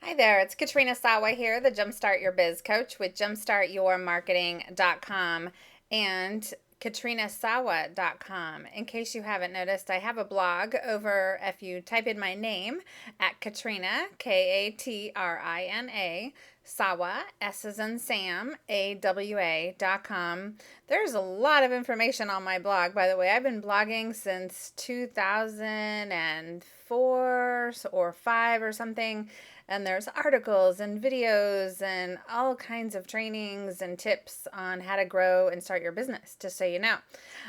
Hi there, it's Katrina Sawa here, the Jumpstart Your Biz coach with jumpstartyourmarketing.com and katrinasawa.com. In case you haven't noticed, I have a blog over, if you type in my name at Katrina, Katrina, Sawa, S as in Sam, AWA.com. There's a lot of information on my blog, by the way. I've been blogging since 2004 or 5 or something. And there's articles and videos and all kinds of trainings and tips on how to grow and start your business, just so you know.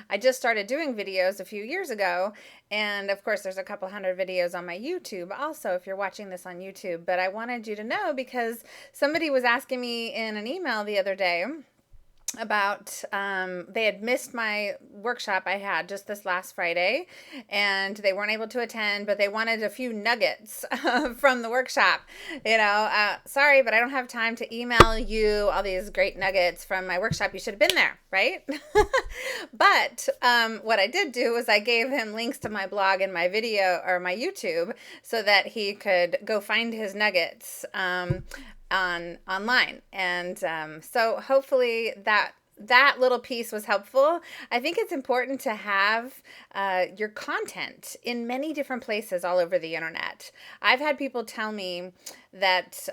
I just started doing videos a few years ago, and of course there's a couple hundred videos on my YouTube also if you're watching this on YouTube. But I wanted you to know because somebody was asking me in an email the other day about they had missed my workshop I had just this last Friday, and they weren't able to attend, but they wanted a few nuggets from the workshop. Sorry, but I don't have time to email you all these great nuggets from my workshop. You should have been there, right? But what I did do was I gave him links to my blog and my video or my YouTube so that he could go find his nuggets online. And so hopefully that little piece was helpful. I think it's important to have your content in many different places all over the internet. I've had people tell me that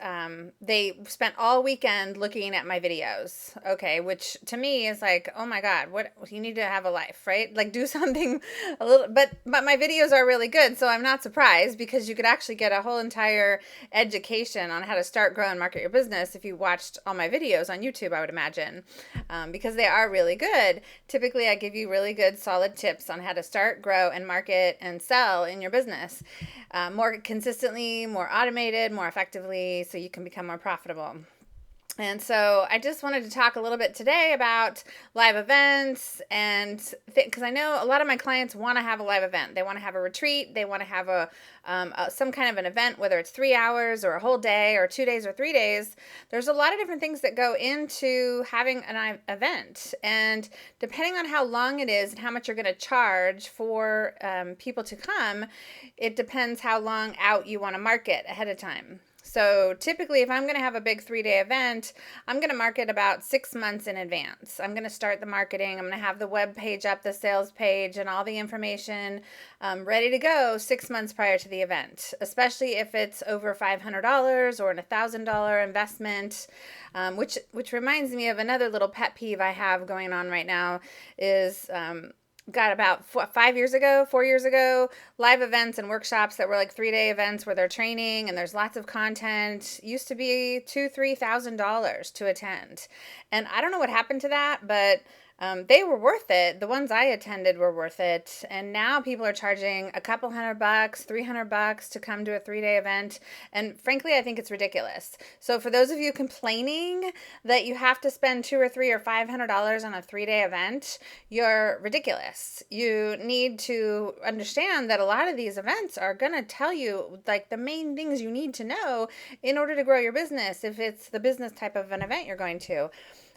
they spent all weekend looking at my videos, okay, which to me is like, oh my God, what, you need to have a life, right? Like do something a little, but my videos are really good, so I'm not surprised, because you could actually get a whole entire education on how to start, grow, and market your business if you watched all my videos on YouTube, I would imagine, because they are really good. Typically, I give you really good, solid tips on how to start, grow, and market and sell in your business more consistently, more automated, more effectively, so you can become more profitable. And so I just wanted to talk a little bit today about live events, and because I know a lot of my clients want to have a live event. They want to have a retreat. They want to have some kind of an event, whether it's 3 hours or a whole day or 2 days or 3 days. There's a lot of different things that go into having an event. And depending on how long it is and how much you're going to charge for people to come, it depends how long out you want to market ahead of time. So typically, if I'm going to have a big 3-day event, I'm going to market about 6 months in advance. I'm going to start the marketing. I'm going to have the web page up, the sales page, and all the information ready to go 6 months prior to the event, especially if it's over $500 or an $1,000 investment, which reminds me of another little pet peeve I have going on right now is got about 4 years ago, live events and workshops that were like 3-day events where they're training and there's lots of content. Used to be $2,000-$3,000 to attend. And I don't know what happened to that, but they were worth it. The ones I attended were worth it. And now people are charging a couple $100, $300 to come to a 3-day event. And frankly, I think it's ridiculous. So for those of you complaining that you have to spend $200 or $300 or $500 on a 3-day event, you're ridiculous. You need to understand that a lot of these events are going to tell you like the main things you need to know in order to grow your business, if it's the business type of an event you're going to.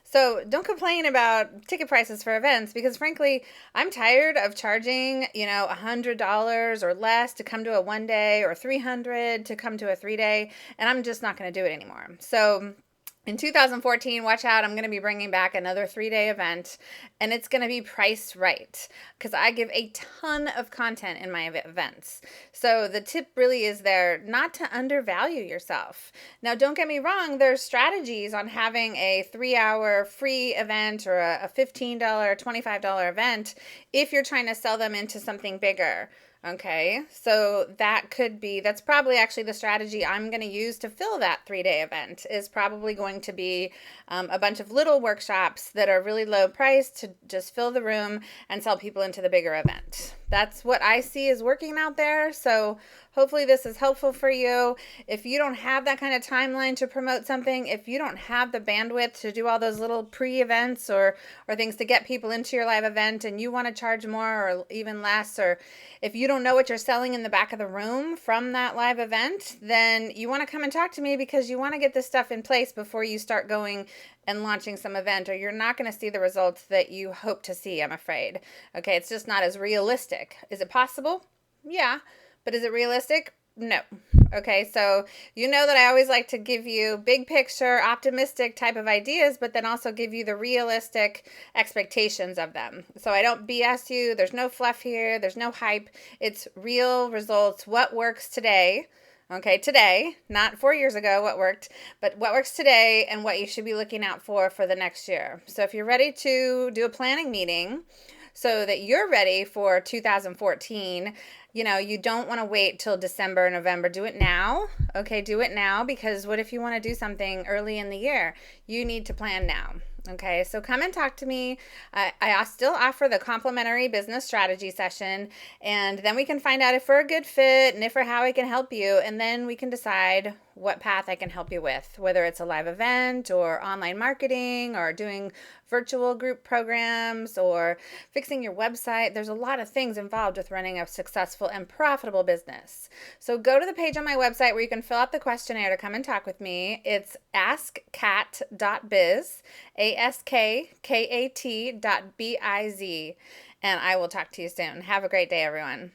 So don't complain about ticket prices for events, because frankly, I'm tired of charging, $100 or less to come to a 1-day or $300 to come to a 3-day, and I'm just not going to do it anymore. So in 2014, watch out, I'm going to be bringing back another 3-day event, and it's going to be priced right, because I give a ton of content in my events. So the tip really is there not to undervalue yourself. Now, don't get me wrong, there's strategies on having a 3-hour free event or a $15, $25 event if you're trying to sell them into something bigger. Okay, so that's probably actually the strategy I'm going to use to fill that 3-day event, is probably going to be a bunch of little workshops that are really low price to just fill the room and sell people into the bigger event. That's what I see is working out there. So hopefully this is helpful for you. If you don't have that kind of timeline to promote something, if you don't have the bandwidth to do all those little pre-events or things to get people into your live event, and you want to charge more or even less, or if you don't know what you're selling in the back of the room from that live event, then you want to come and talk to me, because you want to get this stuff in place before you start going and launching some event, or you're not going to see the results that you hope to see, I'm afraid. Okay, it's just not as realistic. Is it possible? Yeah. But is it realistic? No. Okay, so you know that I always like to give you big picture, optimistic type of ideas, but then also give you the realistic expectations of them. So I don't BS you. There's no fluff here. There's no hype. It's real results. What works today? Okay, today, not 4 years ago, what worked, but what works today and what you should be looking out for the next year. So if you're ready to do a planning meeting so that you're ready for 2014, you don't want to wait till December, November. Do it now. Okay, do it now, because what if you want to do something early in the year? You need to plan now. Okay, so come and talk to me. I still offer the complimentary business strategy session, and then we can find out if we're a good fit and if or how I can help you, and then we can decide what path I can help you with, whether it's a live event or online marketing or doing virtual group programs or fixing your website. There's a lot of things involved with running a successful and profitable business. So go to the page on my website where you can fill out the questionnaire to come and talk with me. It's askkat.biz, askkat.biz. And I will talk to you soon. Have a great day, everyone.